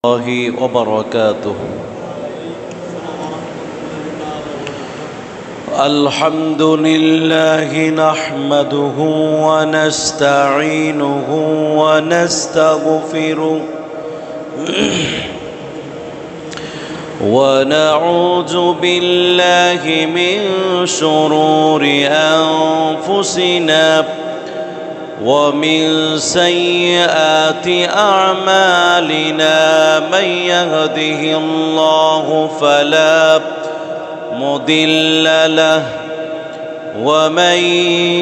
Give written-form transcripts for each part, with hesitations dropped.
الله وبركاته. الحمد لله نحمده ونستعينه ونستغفره ونعوذ بالله من شرور أنفسنا ومن سيئات أعمالنا من يهده الله فلا مضل له ومن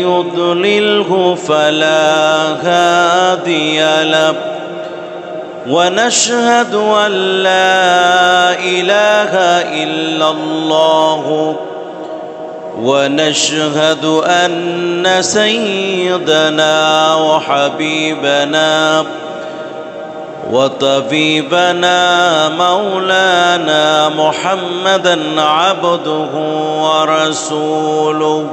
يضلله فلا هادي له ونشهد أن لا إله إلا الله ونشهد أن سيدنا وحبيبنا وطبيبنا مولانا محمدا عبده ورسوله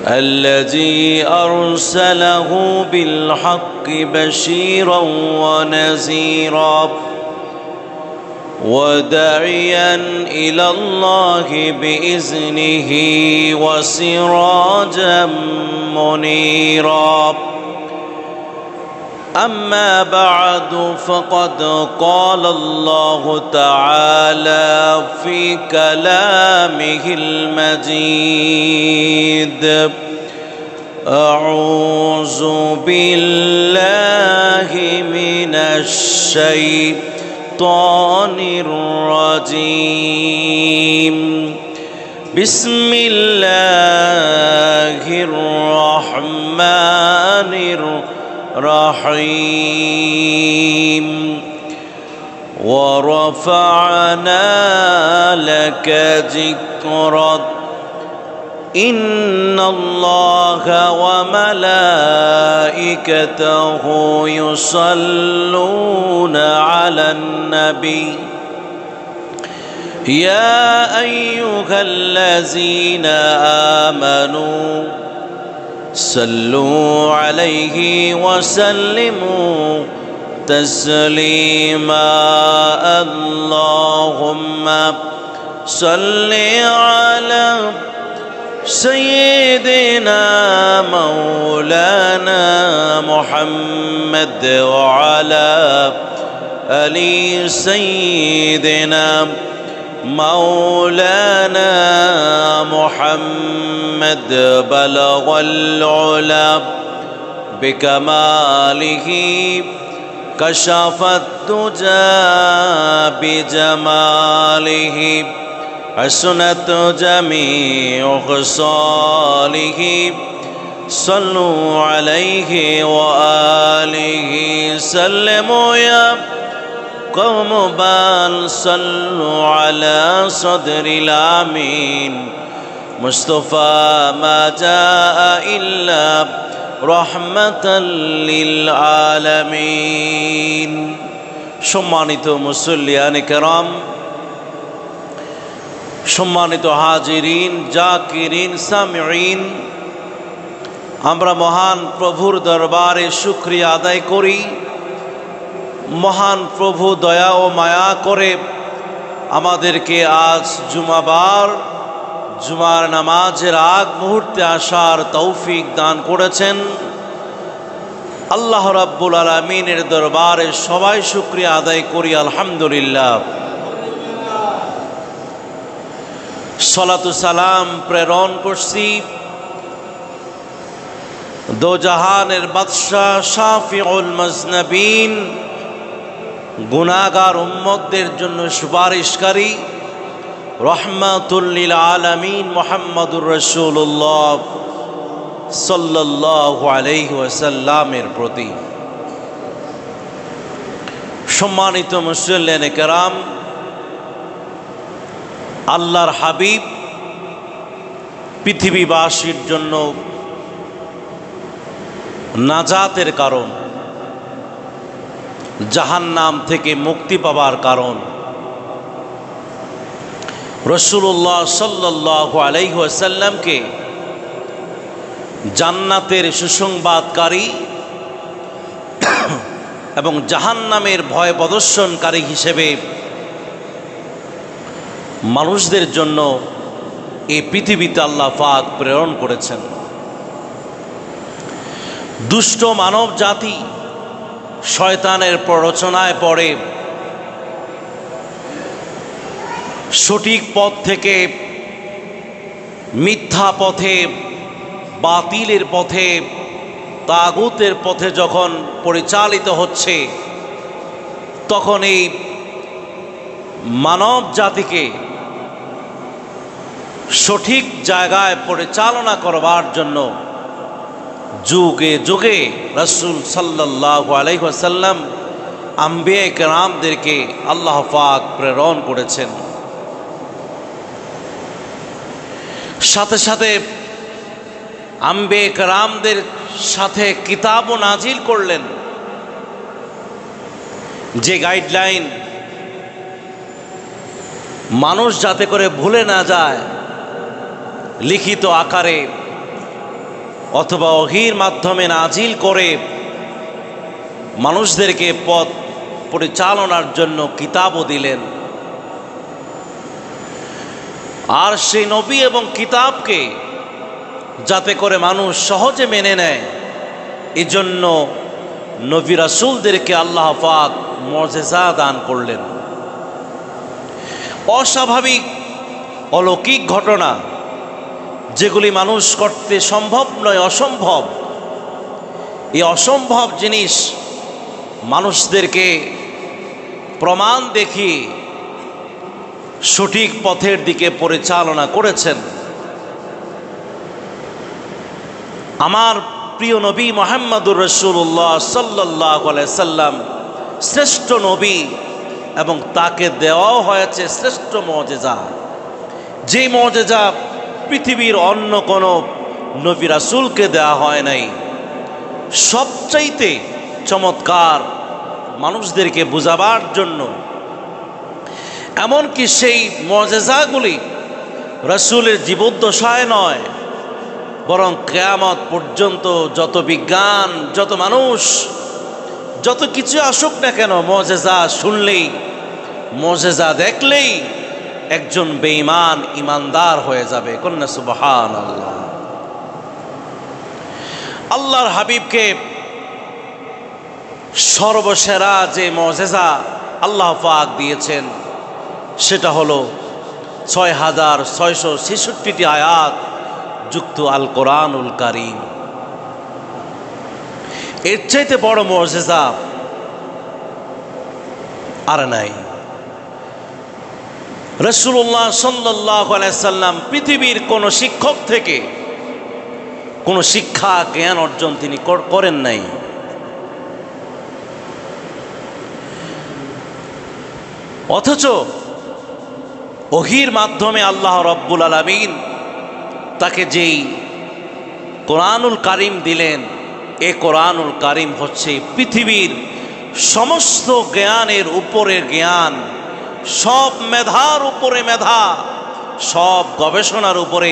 الذي أرسله بالحق بشيرا ونذيرا وداعيا إلى الله بإذنه وسراجا منيرا. أما بعد فقد قال الله تعالى في كلامه المجيد: أعوذ بالله من الشيطان الرجيم. بسم الله الرحمن الرحيم. ورفعنا لك ذكرك إن الله وملائكته يصلون على النبي يا أيها الذين آمنوا صلوا عليه وسلموا تسليما. اللهم صل على سيدنا مولانا محمد وعلى آل سيدنا مولانا محمد. بلغ العلا بكماله كشف الدجى بجماله حسنت جميع خصاله. صلوا عليه وآله سلموا يا قوم بل صلوا على صدر الأمين مصطفى ما جاء إلا رحمة للعالمين. সম্মানিত মুসল্লিয়ান কেরাম, সম্মানিত হাজিরিন, জাকিরিন, সামিঈন, আমরা মহান প্রভুর দরবারে শুকরিয়া আদায় করি। মহান প্রভু দয়া ও মায়া করে আমাদেরকে আজ জুমাবার জুমার নামাজের আগ মুহূর্তে আসার তৌফিক দান করেছেন। আল্লাহ রাব্বুল আলামিনের দরবারে সবাই শুকরিয়া আদায় করি আলহামদুলিল্লাহ। সালাতু সালাম প্রেরণ করছি দো জাহানের বাদশাহ শাফিউল মুজনবিন, গুনাহগার উম্মতদের জন্য সুপারিশকারী রহমাতুল লিল আলামিন মুহাম্মদুর রাসূলুল্লাহ সাল্লাল্লাহু আলাইহি ওয়াসাল্লামের প্রতি। সম্মানিত মুসল্লিয়ান কেরাম, আল্লাহর হাবিব পৃথিবীবাসীর জন্য নাজাতের কারণ, জাহান্নাম থেকে মুক্তি পাবার কারণ। রাসূলুল্লাহ সাল্লাল্লাহু আলাইহি ওয়াসাল্লামকে জান্নাতের সুসংবাদকারী এবং জাহান্নামের ভয় প্রদর্শনকারী হিসেবে মানুষদের জন্য এই পৃথিবীতে আল্লাহ পাক প্রেরণ করেছেন। দুষ্ট মানব জাতি শয়তানের প্ররোচনায় পড়ে সঠিক পথ থেকে মিথ্যা পথে, বাতিলের পথে, তাগুতের পথে যখন পরিচালিত হচ্ছে, তখন এই মানব জাতিকে সঠিক জায়গায় পরিচালনা করবার জন্য যুগে যুগে রাসূল সাল্লাল্লাহু আলাইহি ওয়াসাল্লাম আম্বিয়া কেরামদেরকে আল্লাহ পাক প্রেরণ করেছেন। সাথে সাথে আম্বিয়া কেরামদের সাথে কিতাবও নাজিল করলেন, যে গাইডলাইন মানুষ যাতে করে ভুলে না যায়, লিখিত আকারে অথবা ওহীর মাধ্যমে নাজিল করে মানুষদেরকে পথ পরিচালনার জন্য কিতাবও দিলেন। আর সেই নবী এবং কিতাবকে যাতে করে মানুষ সহজে মেনে নেয়, এজন্য নবী রাসূলদেরকে আল্লাহ পাক মুজিজা দান করলেন। অস্বাভাবিক অলৌকিক ঘটনা যেগুলি মানুষ করতে সম্ভব নয়, অসম্ভব, এই অসম্ভব জিনিস মানুষদেরকে প্রমাণ দেখিয়ে সঠিক পথের দিকে পরিচালনা করেছেন। আমার প্রিয় নবী মুহাম্মদুর রাসূলুল্লাহ সাল্লাল্লাহু আলাইহি সাল্লাম শ্রেষ্ঠ নবী, এবং তাকে দেওয়াও হয়েছে শ্রেষ্ঠ মুজিজা, যে মুজিজা পৃথিবীর অন্য কোনো নবী রাসূলকে দেওয়া হয় নাই। সবচাইতে চমৎকার মানুষদেরকে বোঝাবার জন্য, এমনকি সেই মুজিজাগুলি রাসূলের জীবদ্দশায় নয়, বরং কিয়ামত পর্যন্ত যত বিজ্ঞান, যত মানুষ, যত কিছু আসুক না কেন, মুজিজা শুনলেই, মুজিজা দেখলেই একজন বেঈমান ইমানদার হয়ে যাবে। কন্যা সুবহানাল্লাহ। আল্লাহর হাবিবকে সর্বসেরা যে মুজিজা আল্লাহ পাক দিয়েছেন সেটা হলো ৬৬৬৬টি আয়াত যুক্ত আল কোরআনুল কারীম। এর চাইতে বড় মুজিজা আর নাই। রাসূলুল্লাহ সাল্লাল্লাহু আলাইহি সাল্লাম পৃথিবীর কোন শিক্ষক থেকে কোন শিক্ষা জ্ঞান অর্জন তিনি করেন নাই। অথচ ওহীর মাধ্যমে আল্লাহ রাব্বুল আলামিন তাকে যেই কোরআনুল কারীম দিলেন, এই কোরআনুল কারীম হচ্ছে পৃথিবীর সমস্ত জ্ঞানের উপরের জ্ঞান, সব মেধার উপরে মেধা, সব গবেষণার উপরে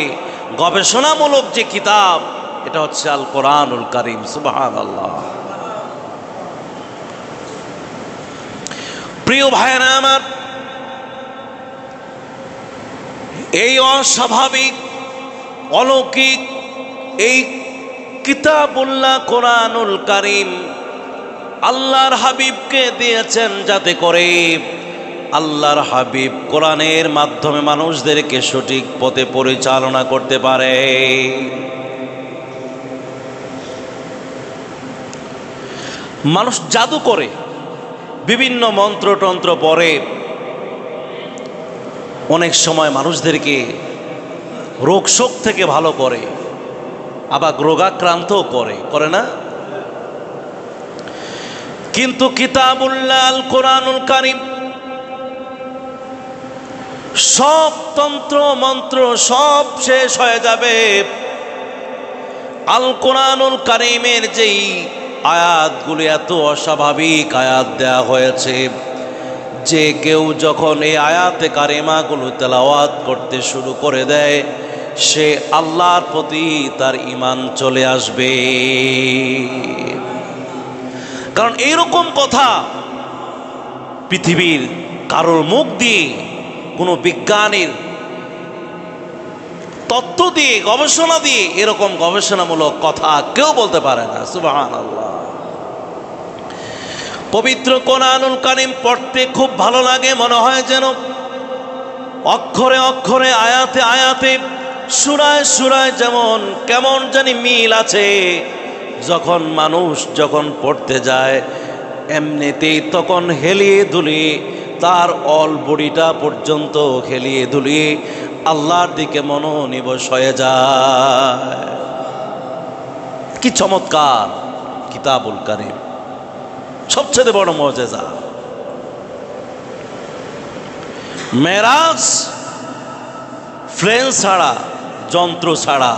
গবেষণামূলক যে কিতাব, এটা হচ্ছে আল কোরআনুল কারীম। সুবহানাল্লাহ। প্রিয় ভাইরা আমার, এই অস্বাভাবিক অলৌকিক এই কিতাবুল্লাহ কোরআনুল কারীম আল্লাহর হাবিবকে দিয়েছেন যাতে করে আল্লাহর হাবিব কোরআনের মাধ্যমে মানুষদেরকে সঠিক পথে পরিচালনা করতে পারে। মানুষ জাদু করে, বিভিন্ন মন্ত্রতন্ত্র পড়ে, অনেক সময় মানুষদেরকে রোগ শোক থেকে ভালো করে, আবার রোগাক্রান্তও করে না? কিন্তু কিতাবুল্লাহ আল কোরআনুল কারীম সব তন্ত্র মন্ত্র সব শেষ হয়ে যাবে। আল কোরআনুল কারীমের যেই আয়াতগুলি এত অস্বাভাবিক আয়াত দেয়া হয়েছে, যে কেউ যখন এই আয়াতে কারিমাগুলো তেলাওয়াত করতে শুরু করে দেয়, সে আল্লাহর প্রতি তার ঈমান চলে আসবে। কারণ এইরকম কথা পৃথিবীর কারোর মুখ দিয়ে, কোনো বিজ্ঞানীর তত্ত্ব দিয়ে, গবেষণা দিয়ে এরকম গবেষণামূলক কথা কেউ বলতে পারে না। সুবহানাল্লাহ। পবিত্র কোরআনুল কারীম পড়তে খুব ভালো লাগে, মনে হয় যেন অক্ষরে অক্ষরে, আয়াতে আয়াতে, সূরায় সূরায় যেমন কেমন জানি মিল আছে। যখন মানুষ পড়তে যায় এমনিতেই তখন হেলিয়ে দুলিয়ে তার অল বডিটা পর্যন্ত হেলিয়ে দুলিয়ে আল্লাহর দিকে মনোনিবেশ হয়ে যায়। কি চমৎকার কিতাবুল কারীম, সবচেয়ে বড় মুজিজা। মেরাজ ফ্রেঞ্চ ছাড়া, যন্ত্র ছাড়া,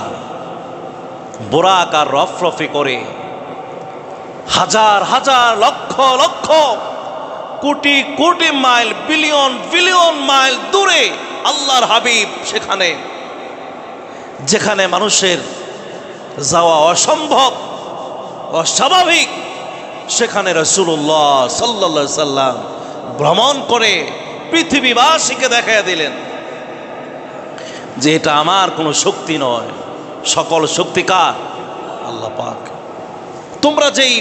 বোরাক আর রফরফি করে হাজার হাজার, lakh lakh, crore crore mile, billion billion mile দূরে আল্লাহর হাবিব সেখানে, যেখানে মানুষের যাওয়া অসম্ভব, অস্বাভাবিক, সেখানে রাসূলুল্লাহ সাল্লাল্লাহু আলাইহি সাল্লাম ভ্রমণ করে পৃথিবীবাসীকে দেখাইয়া দিলেন যে এটা আমার কোনো শক্তি নয়, সকল শক্তি কার? আল্লাহ পাক। তোমরা যেই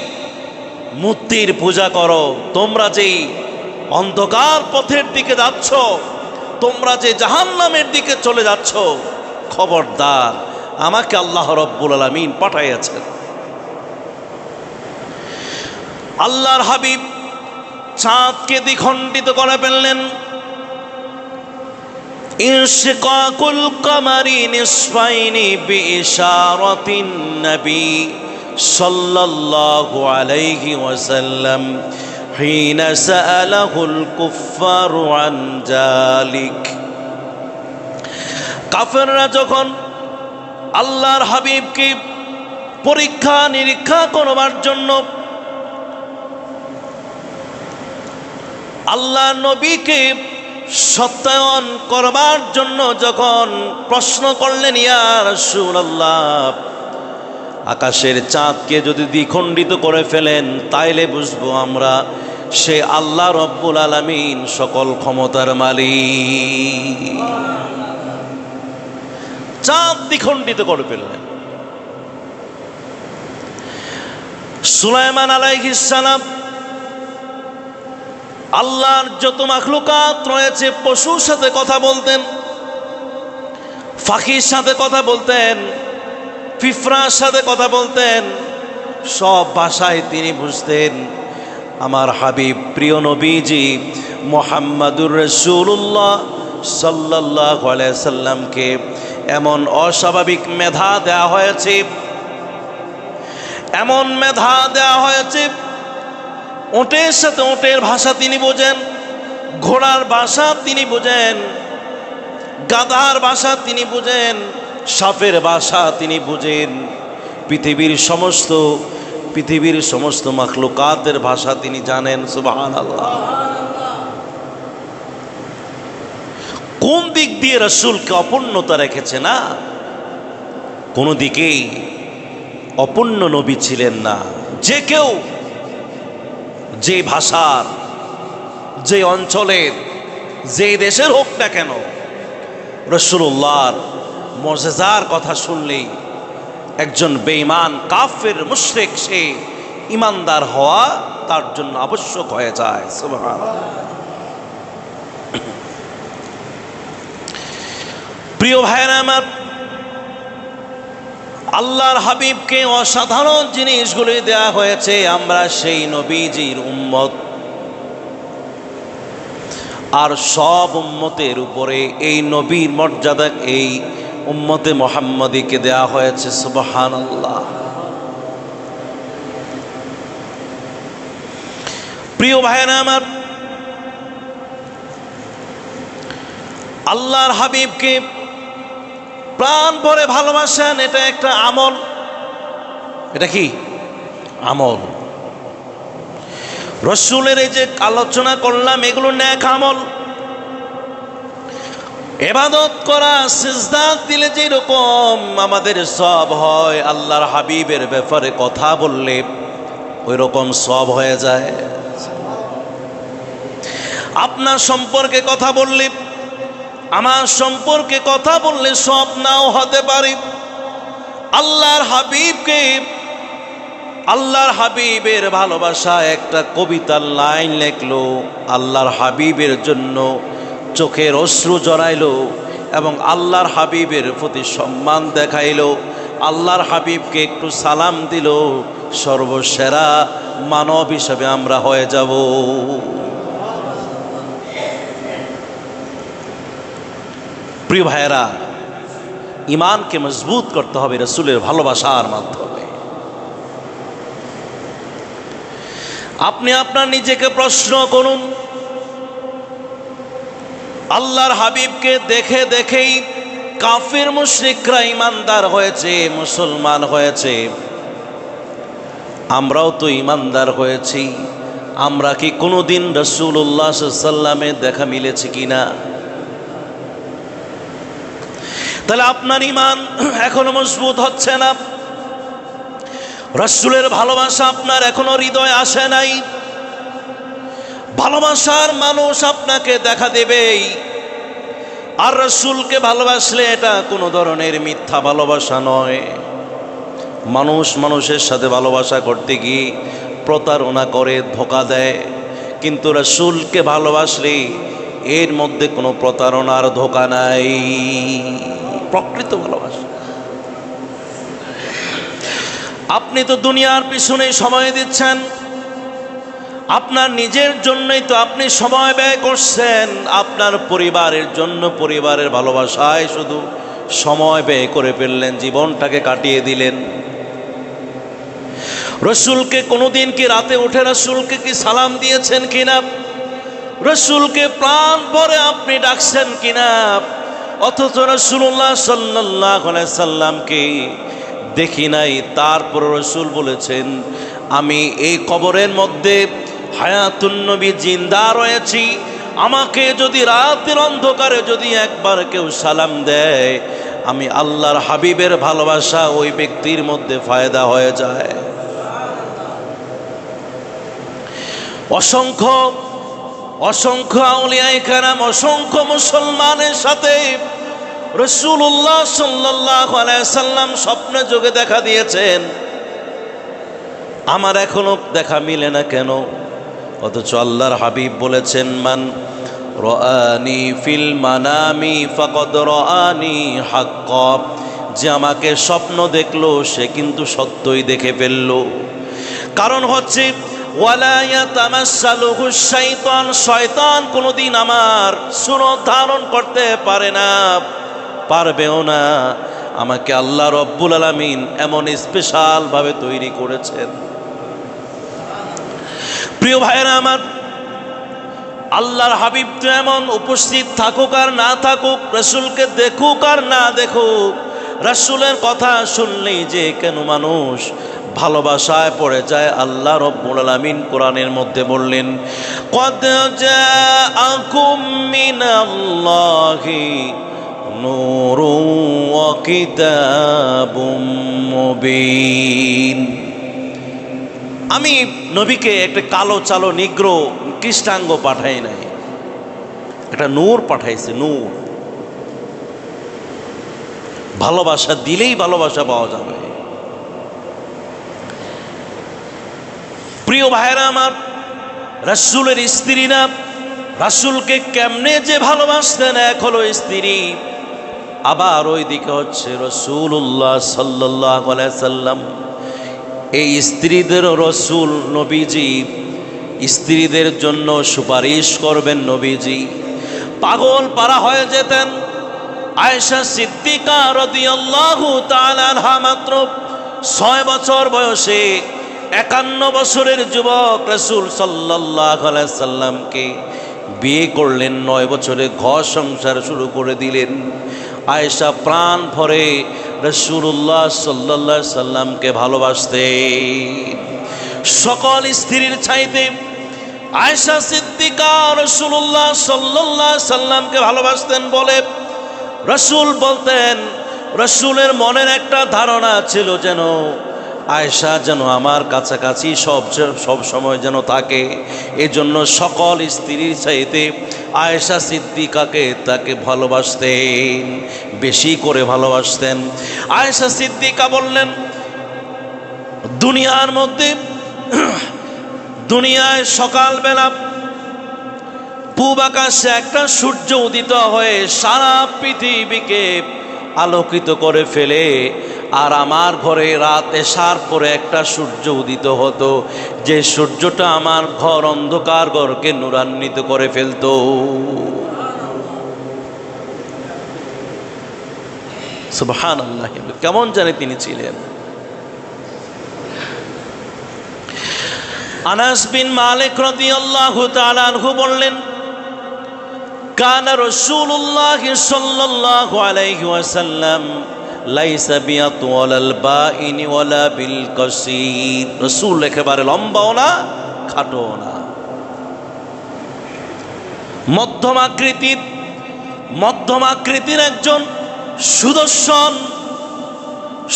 মূর্তির পূজা করো, তোমরা যেই অন্ধকার পথের দিকে যাচ্ছ, তোমরা যে জাহান্নামের দিকে চলে যাচ্ছ, খবরদার, আমাকে আল্লাহ রব্বুল আলামিন পাঠাইয়াছেন। আল্লাহর হাবিব চাঁদকে দ্বিখণ্ডিত করে ফেললেন। ইনশিকাকুল কামারি নিসফাইনি বিইশারাতিন নবী সাল্লাল্লাহু আলাইহি ওয়াসাল্লাম হিনা সাআলাহুল কুফফারু আন যালিক। কাফেররা যখন আল্লাহর হাবিবকে পরীক্ষা নিরীক্ষা করবার জন্য, আল্লাহ নবীকে সত্যায়ন করবার জন্য যখন প্রশ্ন করলেন, ইয়া রাসূলুল্লাহ, আকাশের চাঁদকে যদি দ্বিখণ্ডিত করে ফেলেন তাইলে বুঝবো আমরা সে আল্লাহ রব্বুল আলামিন সকল ক্ষমতার মালিক। চাঁদ দ্বিখণ্ডিত করে ফেললেন। সুলাইমান আলাইহিস সালাম আল্লাহর যত মাখলুকাত রয়েছে, পশুর সাথে কথা বলতেন, পাখির সাথে কথা বলতেন, পিঁপড়ার সাথে কথা বলতেন, সব ভাষায় তিনি বুঝতেন। আমার হাবিব প্রিয় নবীজি মুহাম্মাদুর রাসূলুল্লাহ সাল্লাল্লাহু আলাইহি সাল্লামকে এমন অস্বাভাবিক মেধা দেওয়া হয়েছে, এমন মেধা দেওয়া হয়েছে, ওটের সাথে ওটের ভাষা তিনি বোঝেন, ঘোড়ার ভাষা তিনি বোঝেন, গাধার ভাষা তিনি বুঝেন, সাপের ভাষা তিনি বুঝেন, পৃথিবীর সমস্ত মাখলুকাতের ভাষা তিনি জানেন। সুবহানাল্লাহ। কোন দিক দিয়ে রাসূলকে অপূর্ণতা রেখেছে না? কোন দিকেই অপূর্ণ নবী ছিলেন না। যে কেউ যে ভাষার, যে অঞ্চলের, যে দেশের হোক না কেন, রাসূলুল্লাহর মুজিজার কথা শুনলেই একজন বেঈমান কাফের মুশরিক সে ঈমানদার হওয়া তার জন্য আবশ্যক হয়ে যায়। সুবহানাল্লাহ। প্রিয় ভাইরা আমার, আল্লাহর হাবিবকে অসাধারণ জিনিসগুলি দেয়া হয়েছে। আমরা সেই নবীজির উম্মত, আর সব উম্মতের উপরে এই নবীর মর্যাদা এই উম্মতে মুহাম্মাদীকে দেয়া হয়েছে। সুবহানাল্লাহ। প্রিয় ভাইরা আমার, আল্লাহর হাবিবকে প্রাণ ভরে ভালোবাসেন, এটা একটা আমল। এটা কি আমল? রাসূলের এই যে আলোচনা করলাম, এগুলো নেক আমল। ইবাদত করা, সিজদা দিলে যেরকম আমাদের সওয়াব হয়, আল্লাহর হাবিবের ব্যাপারে কথা বললে ওই রকম সব হয়ে যায়। আপনার সম্পর্কে কথা বললে, আমার সম্পর্কে কথা বললে সব নাও হতে পারে। আল্লাহর হাবিবের ভালোবাসা একটা কবিতার লাইন লেখলো, আল্লাহর হাবিবের জন্য চোখের অশ্রু জড়াইলো এবং আল্লাহর হাবিবের প্রতি সম্মান দেখাইলো, আল্লাহর হাবিবকে একটু সালাম দিল, সর্বসেরা মানব হিসেবে আমরা হয়ে যাব। প্রিয় ভাইয়েরা, ইমানকে মজবুত করতে হবে রাসূলের ভালোবাসার মাধ্যমে। আপনি আপনার নিজেকে প্রশ্ন করুন, আল্লাহর হাবিবকে দেখে দেখেই কাফির মুশরিকরা ইমানদার হয়েছে, মুসলমান হয়েছে, আমরাও তো ইমানদার হয়েছি। আমরা কি কোনোদিন রাসূলুল্লাহ সাল্লাল্লাহু আলাইহি ওয়াসাল্লামের দেখা মিলেছে কিনা? তাহলে আপনার ইমান এখনো মজবুত হচ্ছে না, রাসূলের ভালোবাসা আপনার এখনো হৃদয়ে আসে নাই। ভালোবাসার মানুষ আপনাকে দেখা দেবেই, আর রাসূলকে ভালোবাসলে এটা কোনো ধরনের মিথ্যা ভালোবাসা নয়। মানুষ মানুষের সাথে ভালোবাসা করতে গিয়ে প্রতারণা করে, ধোঁকা দেয়, কিন্তু রাসূলকে ভালোবাসলে এর মধ্যে কোনো প্রতারণার ধোঁকা নাই, প্রকৃত ভালোবাসা। আপনি তো দুনিয়ার পিছনে সময় দিচ্ছেন, আপনার নিজের জন্যই তো আপনি সময় ব্যয় করছেন, আপনার পরিবারের জন্য, পরিবারের ভালোবাসায় শুধু সময় ব্যয় করে ফেললেন, জীবনটাকে কাটিয়ে দিলেন। রাসূলকে কোনোদিন কি রাতে উঠে রাসূলকে কি সালাম দিয়েছেন কিনা? রাসূলকে প্রাণ ভরে আপনি ডাকছেন কিনা? অথচ রাসূলুল্লাহ সাল্লাল্লাহু আলাইহি সাল্লামকে দেখি নাই, তারপর রাসূল বলেছেন, আমি এই কবরের মধ্যে হায়াতুন নবী জিন্দা রয়েছি, আমাকে যদি রাতের অন্ধকারে যদি একবার কেউ সালাম দেয়, আমি আল্লাহর হাবিবের ভালোবাসা ওই ব্যক্তির মধ্যে ফায়দা হয়ে যায়। অসংখ্য অসংখ্য আউলিয়ায়ে কেরাম, অসংখ্য মুসলমানের সাথে রাসূলুল্লাহ সাল্লাল্লাহু আলাইহি সাল্লাম স্বপ্নে যোগে দেখা দিয়েছেন, আমার এখনো দেখা মিলে না কেন? অথচ আল্লাহর হাবিব বলেছেন, মান রাআনি ফিল মানামি ফাকাদ রাআনি হাক্কা, যে আমাকে স্বপ্ন দেখলো সে কিন্তু সত্যই দেখে ফেললো। কারণ হচ্ছে ওয়ালা ইয়াতামাসসালুহু শাইতান, শয়তান কোনোদিন আমার সুরত ধারণ করতে পারে না, পারবেও না। আমাকে আল্লাহ রব্বুল আলামিন এমন স্পেশাল ভাবে তৈরি করেছেন। প্রিয় ভাইরা আমার, আল্লাহর হাবিব তো এমন উপস্থিত থাকুক আর না থাকুক, রাসূলকে দেখুক আর না দেখুক, রাসূলের কথা শুনলেই যে কেন মানুষ ভালোবাসায় পড়ে যায়। আল্লাহ রব্বুল আলামিন কোরআনের মধ্যে বললেন, ক্বাদ জাআকুম মিনাল্লাহি নূরুন ওয়া কিতাবুম মুবিন। আমি নবীকে একটা কালো চালো নিগ্র কৃষ্ণাঙ্গ পাঠাই নাই, একটা নূর পাঠাইছে, নূর। ভালোবাসা দিলেই ভালোবাসা পাওয়া যাবে। প্রিয় ভাইরা আমার, রাসূলের স্ত্রীরা রাসূলকে কেমনে যে ভালোবাসতেন, এক হলো স্ত্রী, আবার ওই দিকে হচ্ছে রাসূলুল্লাহ সাল্লাল্লাহু আলাইহি সাল্লাম। এই স্ত্রীদের রাসূল নবীজি স্ত্রীদের জন্য সুপারিশ করবেন। নবীজি পাগল পারা হয়ে যেতেন। আয়েশা সিদ্দিকা রাদিয়াল্লাহু তাআলা আনহা মাত্র 6 বছর বয়সে 51 বছরের যুবক রাসূল সাল্লাল্লাহু আলাইহি সাল্লামকে বিয়ে করলেন, 9 বছরে ঘর সংসার শুরু করে দিলেন। আয়েশা প্রাণ ভরে রাসূলুল্লাহ সাল্লাল্লাহু আলাইহি সাল্লামকে ভালোবাসতেন। সকল স্ত্রীর চাইতে আয়েশা সিদ্দিকা রাসূলুল্লাহ সাল্লাল্লাহু আলাইহি সাল্লামকে ভালোবাসতেন বলে রাসূল বলতেন, রাসূলের মনের একটা ধারণা ছিল যেন আয়েশা যেন আমার কাছাকাছি সব সময় যেন থাকে। এজন্য সকল স্ত্রীর চাইতে আয়েশা সিদ্দিকাকে তাকে ভালোবাসতেন, বেশি করে ভালোবাসতেন। আয়েশা সিদ্দিকা বললেন, দুনিয়ার মধ্যে, দুনিয়ায় সকালবেলা পূব আকাশে একটা সূর্য উদিত হয়ে সারা পৃথিবীকে আলোকিত করে ফেলে, আর আমার ঘরে রাত এশার পরে একটা সূর্য উদিত হতো, যে সূর্যটা আমার ঘর অন্ধকার ঘরকে নূরান্বিত করে ফেলতো। সুবহানাল্লাহ, কেমন জানে তিনি ছিলেন। আনাস বিন মালিক রাদিয়াল্লাহু তাআলা আনহু বললেন, কানা রাসূলুল্লাহ সাল্লাল্লাহু আলাইহি ওয়াসাল্লাম লাইসা বিআতওয়ালাল বাইনি ওয়ালা বিল কাসীর। রাসূল একেবারে লম্বাও না খাটোও না, মধ্যম আকৃতির একজন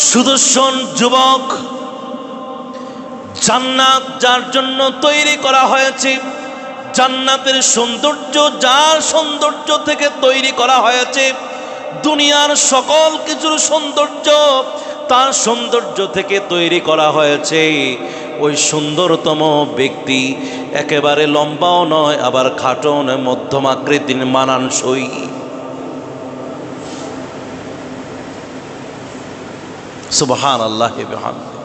সুদর্শন যুবক। জান্নাত যার জন্য তৈরি করা হয়েছে, জান্নাতের সৌন্দর্য যার সৌন্দর্য থেকে তৈরি করা হয়েছে, দুনিয়ার সকল কিছুর সৌন্দর্য তার সৌন্দর্য থেকে তৈরি করা হয়েছে। ওই সুন্দরতম ব্যক্তি একেবারে লম্বাও নয়, আবার খাটো নয়, মধ্যম আকৃতির, মানানসই। সুবহানাল্লাহ বিহামদিহি।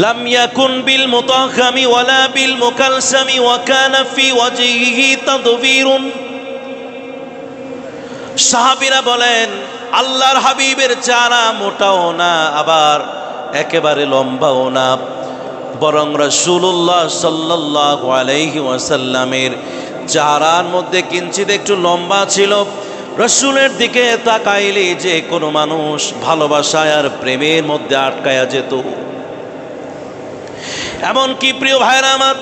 লাম ইয়াকুন বিল মুতাখামি ওয়ালা বিল মুকালসামি ওয়া কানা ফি ওয়াজহিহি তাদবীরুন। সাহাবীরা বলেন, আল্লাহর হাবিবের চেহারা মোটাও না, আবার একেবারে লম্বাও না, বরং রাসূলুল্লাহ সাল্লাল্লাহু আলাইহি ওয়াসাল্লামের চেহারার মধ্যে কিঞ্চিত একটু লম্বা ছিল। রাসূলের দিকে তাকাইলে যে কোনো মানুষ ভালোবাসায় আর প্রেমের মধ্যে আটকায়া যেত। এমনকি প্রিয় ভাইরা আমার,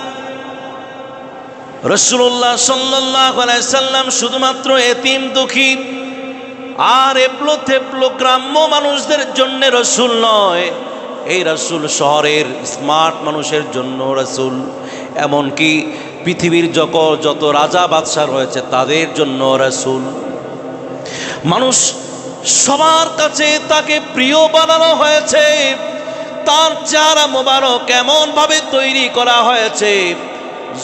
রাসূলুল্লাহ সাল্লাল্লাহু আলাইহি সাল্লাম শুধুমাত্র এতিম, দুঃখী আর এবলো থেপলো গ্রাম্য মানুষদের জন্য রাসূল নয়, এই রাসূল শহরের স্মার্ট মানুষের জন্য রাসূল, এমনকি পৃথিবীর যত রাজা বাদশা রয়েছে তাদের জন্য রাসূল। মানুষ সবার কাছে তাকে প্রিয় বানানো হয়েছে। তার চেহারা মোবারক এমন ভাবে তৈরি করা হয়েছে,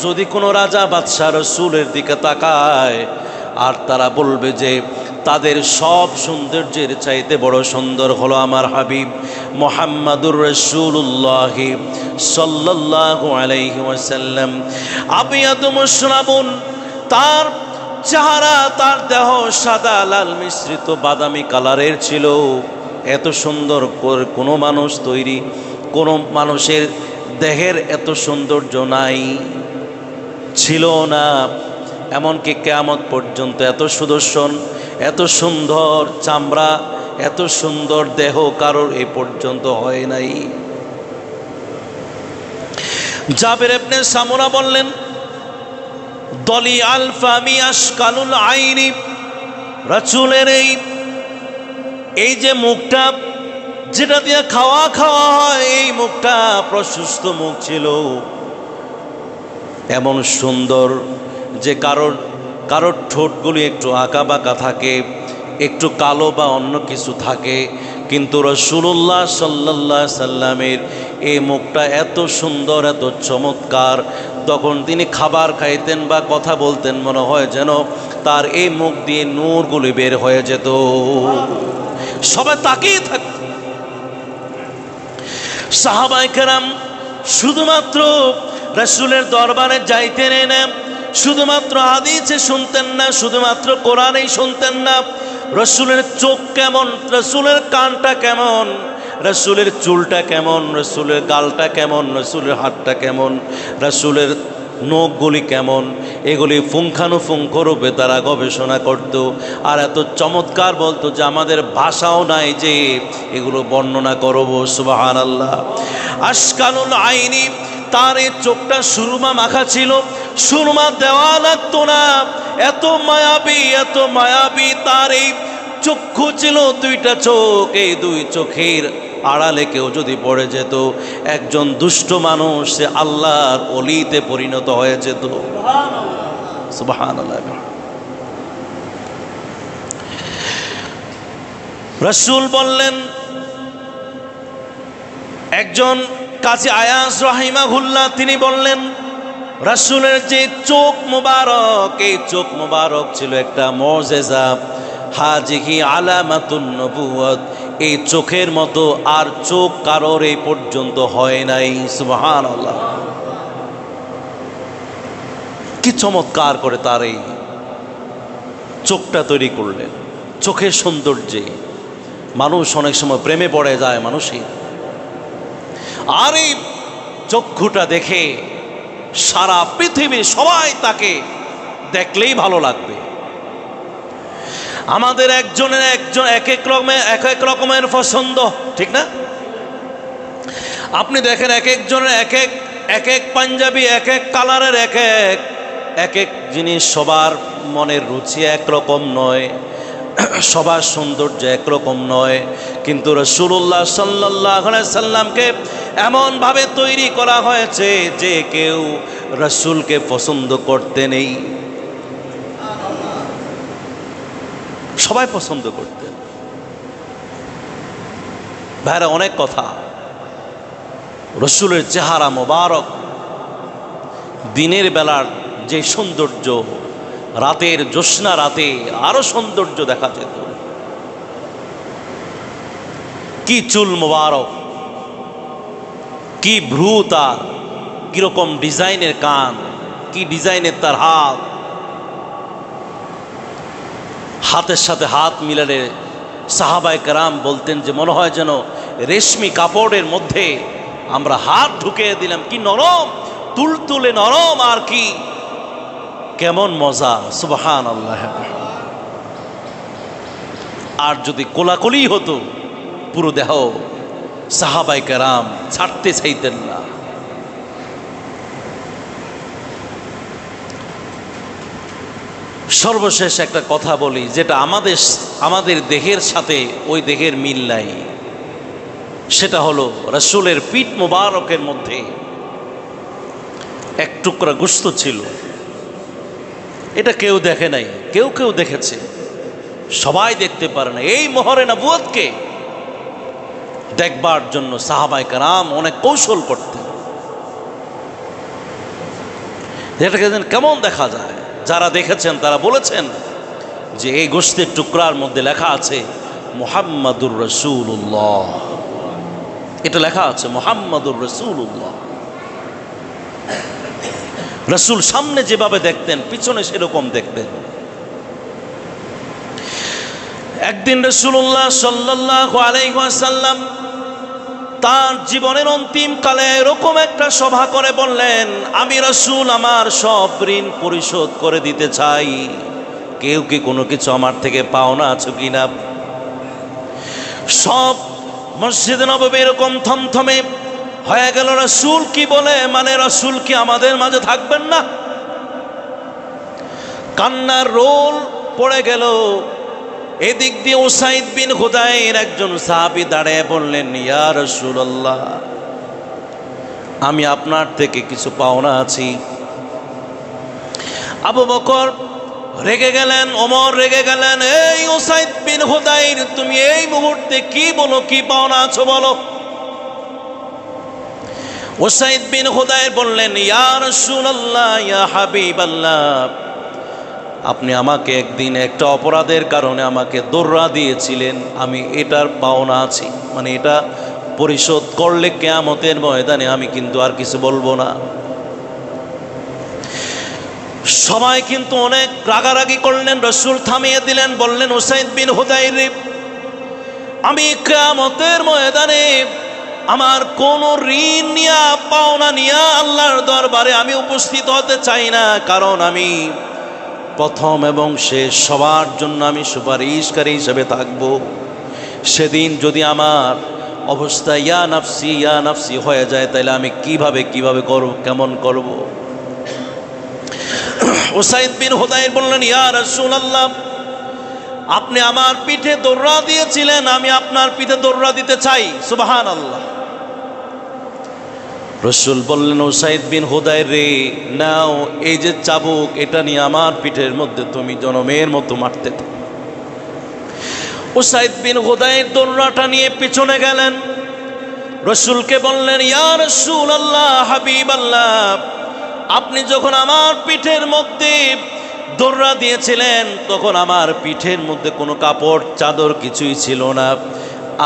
যদি কোনো রাজা বাদশা রাসূলের দিকে তাকায় আর তারা বলবে যে তাদের সব সৌন্দর্যের চাইতে বড় সুন্দর হলো আমার হাবিব মুহাম্মাদুর রাসূলুল্লাহ সাল্লাল্লাহু আলাইহি ওয়াসাল্লাম। আবিয়াদু মুশরাবুন, তার চেহারা, তার দেহ সাদা লাল মিশ্রিত বাদামি কালারের ছিল। এত সুন্দর করে কোনো মানুষ তৈরি, কোনো মানুষের দেহের এত সৌন্দর্য নাই, ছিল না। এমনকি কিয়ামত পর্যন্ত এত সুদর্শন, এত সুন্দর চামড়া, এত সুন্দর দেহ কারোর এ পর্যন্ত হয় নাই। জাবের ইবনে সামুরা বললেন, দলি আল ফামি আশকালুল আইনি। রাসূলের এই যে মুখটা, যেটা দিয়ে খাওয়া হয়, এই মুখটা প্রশস্ত মুখ ছিল, এমন সুন্দর যে কারোর ঠোঁটগুলি একটু আঁকা বাঁকা থাকে, একটু কালো বা অন্য কিছু থাকে, কিন্তু রাসূলুল্লাহ সাল্লাল্লাহু আলাইহি সাল্লামের এই মুখটা এত সুন্দর, এত চমৎকার। তখন তিনি খাবার খাইতেন বা কথা বলতেন, মনে হয় যেন তার এই মুখ দিয়ে নূরগুলি বের হয়ে যেত, সবাই তাকিয়ে থাকত। সাহাবায়ে কেরাম শুধুমাত্র রাসূলের দরবারে যাইতেন না, শুধুমাত্র হাদিসে শুনতেন না, শুধুমাত্র কোরআনেই শুনতেন না। রাসূলের চোখ কেমন, রাসূলের কানটা কেমন, রাসূলের চুলটা কেমন, রাসূলের গালটা কেমন, রাসূলের হাতটা কেমন, রাসূলের নখগুলি কেমন, এগুলি পুঙ্খানুপুঙ্খরূপে তারা গবেষণা করত। আর এত চমৎকার বলতো যে আমাদের ভাষাও নাই যে এগুলো বর্ণনা করব। সুবহানাল্লাহ। আশকালুল আইনি, তার এই চোখটা সুরমা মাখা ছিল, সুরমা দেওয়া লাগতো না, এত মায়াবী, এত মায়াবী তার এই চক্ষু ছিল। দুইটা চোখ, এই দুই চোখের আড়ালে কেউ যদি পড়ে যেত, একজন দুষ্ট মানুষ সে আল্লাহর ওলিতে পরিণত হয়ে যেত। সুবহানাল্লাহ। রাসূল বললেন, একজন কাজী আয়াজ রাহিমাহুল্লাহ তিনি বললেন, রাসূলের যে চোখ মোবারক, এই চোখ মোবারক ছিল একটা মুজিজা। হাজিহি আলামাতুন নবুওয়াত, এই চোখের মতো আর চোখ কারোর এই পর্যন্ত হয় নাই। সুবহানাল্লাহ। কি চমৎকার করে তার এই চোখটা তৈরি করলেন। চোখের সৌন্দর্যে মানুষ অনেক সময় প্রেমে পড়ে যায় মানুষই, আর এই চক্ষুটা দেখে সারা পৃথিবীর সবাই তাকে দেখলেই ভালো লাগবে। আমাদের একজনের একজন এক এক রকমের পছন্দ, ঠিক না? আপনি দেখেন এক একজনের এক এক পাঞ্জাবি, এক এক কালারের এক এক জিনিস। সবার মনের রুচি একরকম নয়, সবার সৌন্দর্য একরকম নয়, কিন্তু রাসূলুল্লাহ সাল্লাল্লাহু আলাইহি সাল্লামকে এমনভাবে তৈরি করা হয়েছে যে কেউ রাসূলকে পছন্দ করতে নেই, সবাই পছন্দ করতেন। ভাইরা, অনেক কথা। রাসূলের চেহারা মোবারক, দিনের বেলার যে সৌন্দর্য, রাতের জ্যোৎস্না রাতে আরো সৌন্দর্য দেখা যেত। কি চুল মোবারক, কি ভ্রু তার, কিরকম ডিজাইনের কান, কি ডিজাইনের তার হাত, হাতের সাথে হাত মিলালে সাহাবায়ে কেরাম বলতেন যে মনে হয় যেন রেশমি কাপড়ের মধ্যে আমরা হাত ঢুকিয়ে দিলাম। কি নরম, তুলতুলে নরম, আর কি কেমন মজা। সুবহানাল্লাহ। আর যদি কোলাকুলি হতো পুরো দেহ, সাহাবায়ে কেরাম ছাড়তে চাইতেন না। সর্বশেষ একটা কথা বলি, যেটা আমাদের দেহের সাথে ওই দেহের মিল নাই। সেটা হলো রাসূলের পিঠ মোবারকের মধ্যে এক টুকরা গোশত ছিল। এটা কেউ দেখে নাই, কেউ কেউ দেখেছে, সবাই দেখতে পারে না। এই মোহরে নবুয়তকে দেখবার জন্য সাহাবায়ে কেরাম অনেক কৌশল করতেন, যেটাকে কেমন দেখা যায়। যারা দেখেছেন তারা বলেছেন যে এই গোশতের টুকরার মধ্যে লেখা আছে মুহাম্মাদুর রাসূলুল্লাহ। এটা লেখা আছে মুহাম্মাদুর রাসূলুল্লাহ। রাসূল সামনে যেভাবে দেখতেন পিছনে সেরকম দেখতেন। একদিন রাসূলুল্লাহ সাল্লাল্লাহু আলাইহি ওয়াসাল্লাম তার জীবনের অন্তিম কালে এরকম একটা সভা করে বললেন, আমি রাসূল আমার সব ঋণ পরিশোধ করে দিতে চাই, কেউ কি কোনো কিছু আমার থেকে পাওনা আছে কিনা? সব মসজিদে নববী এরকম থমথমে হয়ে গেল। রাসূল কি বলে, মানে রাসূল কি আমাদের মাঝে থাকবেন না? কান্নার রোল পড়ে গেল। এদিক দিয়ে উসাইদ বিন হুদাইর একজন সাহাবী দাঁড়িয়ে বললেন, ইয়া রাসূলুল্লাহ, আমি আপনার থেকে কিছু পাওনা আছি। আবু বকর রেগে গেলেন, ওমর রেগে গেলেন, এই উসাইদ বিন হুদাইর, তুমি এই মুহূর্তে কি বলো, কি পাওনা আছো বলো। উসাইদ বিন হুদাইর বললেন, ইয়া রাসূলুল্লাহ, ইয়া হাবিবাল্লাহ, আপনি আমাকে একদিন একটা অপরাধের কারণে আমাকে দোররা দিয়েছিলেন, আমি এটার পাওনা আছি, মানে এটা পরিশোধ করলে কিয়ামতের ময়দানে আমি কিন্তু আর কিছু বলবো না। সবাই কিন্তু অনেক রাগারাগি করলেন। রাসূল থামিয়ে দিলেন, বললেন, উসাইদ বিন হুদাইর, আমি কিয়ামতের ময়দানে আমার কোন ঋণ নিয়া পাওনা নিয়া আল্লাহর দরবারে আমি উপস্থিত হতে চাই না, কারণ আমি প্রথম এবং শেষ সবার জন্য আমি সুপারিশকারী হিসেবে থাকব। সেদিন যদি আমার অবস্থা ইয়া নাফসি হয়ে যায়, তাহলে আমি কিভাবে করব, কেমন করব? উসাইদ বিন হুদাইর বললেন, ইয়া রাসূলুল্লাহ, আপনি আমার পিঠে দৌড়া দিয়েছিলেন, আমি আপনার পিঠে দৌড়া দিতে চাই। সুবহানাল্লাহ। রাসূল বললেন, উসাইদ বিন হুদায়র রে, নাও এই যে চাবুক, এটা নিয়ে আমার পিঠের মধ্যে তুমি জনমের মতো মারতে থাকো। উসাইদ বিন হুদায়র দৌড়াটা নিয়ে পিছনে গেলেন, রাসূলকে বললেন, ইয়া রাসূলুল্লাহ, হাবিবাল্লাহ, আপনি যখন আমার পিঠের মধ্যে দৌড়া দিয়েছিলেন তখন আমার পিঠের মধ্যে কোনো কাপড় চাদর কিছুই ছিল না।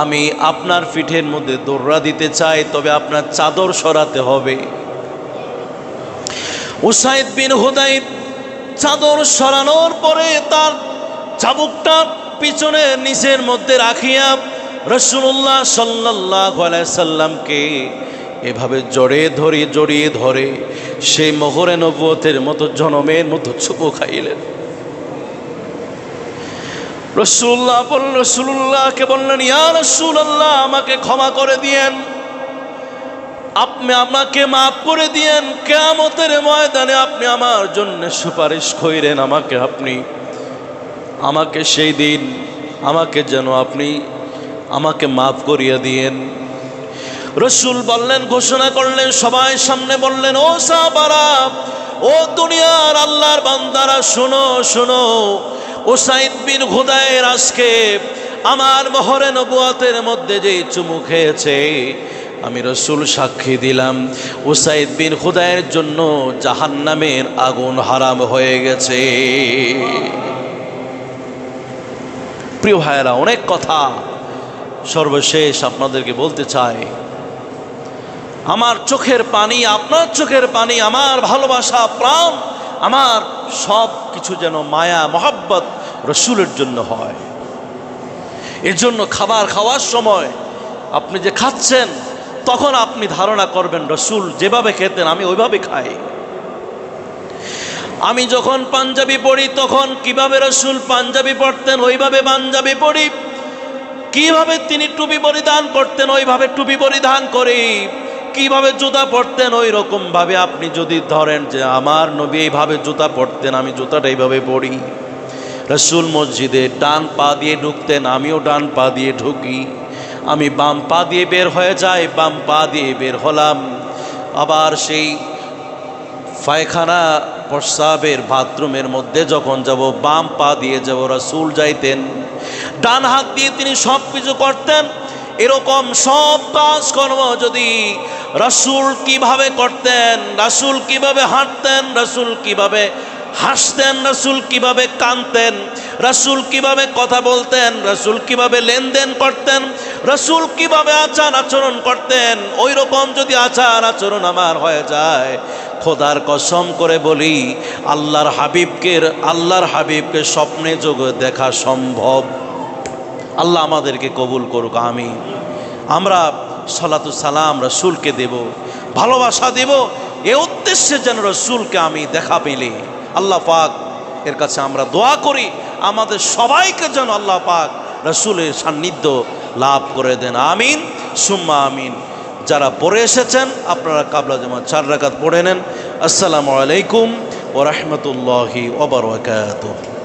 আমি আপনার পিঠের মধ্যে দৌড়া দিতে চাই, তবে আপনার চাদর সরাতে হবে। উসাইদ বিন হুদায়র চাদর সরানোর পরে তার চাবুকটা পিছনের নিচের মধ্যে রাখিয়া রাসূলুল্লাহ সাল্লাল্লাহু আলাইহি সাল্লামকে এভাবে জড়িয়ে ধরে সেই মোহরে নবুয়তের মতো জনমের মতো চুমু খাইলেন। রাসূলুল্লাহকে বললেন, ইয়া রাসূলুল্লাহ, আমাকে ক্ষমা করে দিয়েন, আপনি আমাকে মাফ করে দিয়েন, কিয়ামতের ময়দানে আপনি আমার জন্য সুপারিশ কইরেন, আমাকে সেই দিন আমাকে যেন আপনি আমাকে মাফ করিয়ে দিয়েন। রাসূল বললেন, ঘোষণা করলেন, সবাই সামনে বললেন, ও সাহাবারা, ও দুনিয়ার আল্লাহর বান্দারা, শোনো শোনো, উসাইদ বিন হুদায়র আজকে আমার মোহরে নবুয়তের মধ্যে যে চুমু খেয়েছে, আমি রাসূল সাক্ষী দিলাম উসাইদ বিন হুদায়রের জন্য জাহান্নামের আগুন হারাম হয়ে গেছে। প্রিয় ভাইয়েরা, অনেক কথা, সর্বশেষ আপনাদেরকে বলতে চাই, আমার চোখের পানি, আপনার চোখের পানি, আমার ভালোবাসা, প্রাণ, আমার সব কিছু যেন মায়া মহব্বত রাসূলের জন্য হয়। এর জন্য খাবার খাওয়ার সময় আপনি যে খাচ্ছেন, তখন আপনি ধারণা করবেন রাসূল যেভাবে খেতেন আমি ওইভাবে খাই। আমি যখন পাঞ্জাবি পড়ি তখন কিভাবে রাসূল পাঞ্জাবি পড়তেন ওইভাবে পাঞ্জাবি পড়ি, কিভাবে তিনি টুপি পরিধান করতেন ওইভাবে টুপি পরিধান করি, কিভাবে জুতা পরতেন ওই রকম ভাবে আপনি যদি ধরেন যে আমার নবী এইভাবে জুতা পরতেন, আমি জুতাটা এইভাবে পরি। রাসূল মসজিদে ডান পা দিয়ে ঢুকতেন, আমিও ডান পা দিয়ে ঢুকি। আমি বাম পা দিয়ে বের হয়ে যাই, বাম পা দিয়ে বের হলাম। আবার সেই পায়খানা প্রস্রাবের বাথরুমের মধ্যে যখন যাব, বাম পা দিয়ে যাব। রাসূল যাইতেন, ডান হাত দিয়ে তিনি সব কিছু করতেন। এরকম সব কাজকর্ম যদি রাসূল কিভাবে করতেন, রাসূল কিভাবে হাঁটতেন, রাসূল কিভাবে হাসতেন, রাসূল কিভাবে কাঁদতেন, রাসূল কিভাবে কথা বলতেন, রাসূল কিভাবে লেনদেন করতেন, রাসূল কিভাবে আচার আচরণ করতেন, ওই রকম যদি আচার আচরণ আমার হয়ে যায়, খোদার কসম করে বলি আল্লাহর হাবিবকে স্বপ্নে যোগে দেখা সম্ভব। আল্লাহ আমাদেরকে কবুল করুক, আমিন। আমরা সালাতু সালাম রাসূলকে দেব, ভালোবাসা দেব, এ উদ্দেশ্যে যেন রাসূলকে আমি দেখা পেলে আল্লাহ পাক এর কাছে আমরা দোয়া করি, আমাদের সবাইকে যেন আল্লাহ পাক রাসূলের সান্নিধ্য লাভ করে দেন, আমিন সুম্মা আমিন। যারা পড়ে এসেছেন আপনারা কাবলা জামাত 4 রাকাত পড়ে নেন। আসসালামু আলাইকুম ওয়া রাহমাতুল্লাহি ওয়া বারাকাতুহু।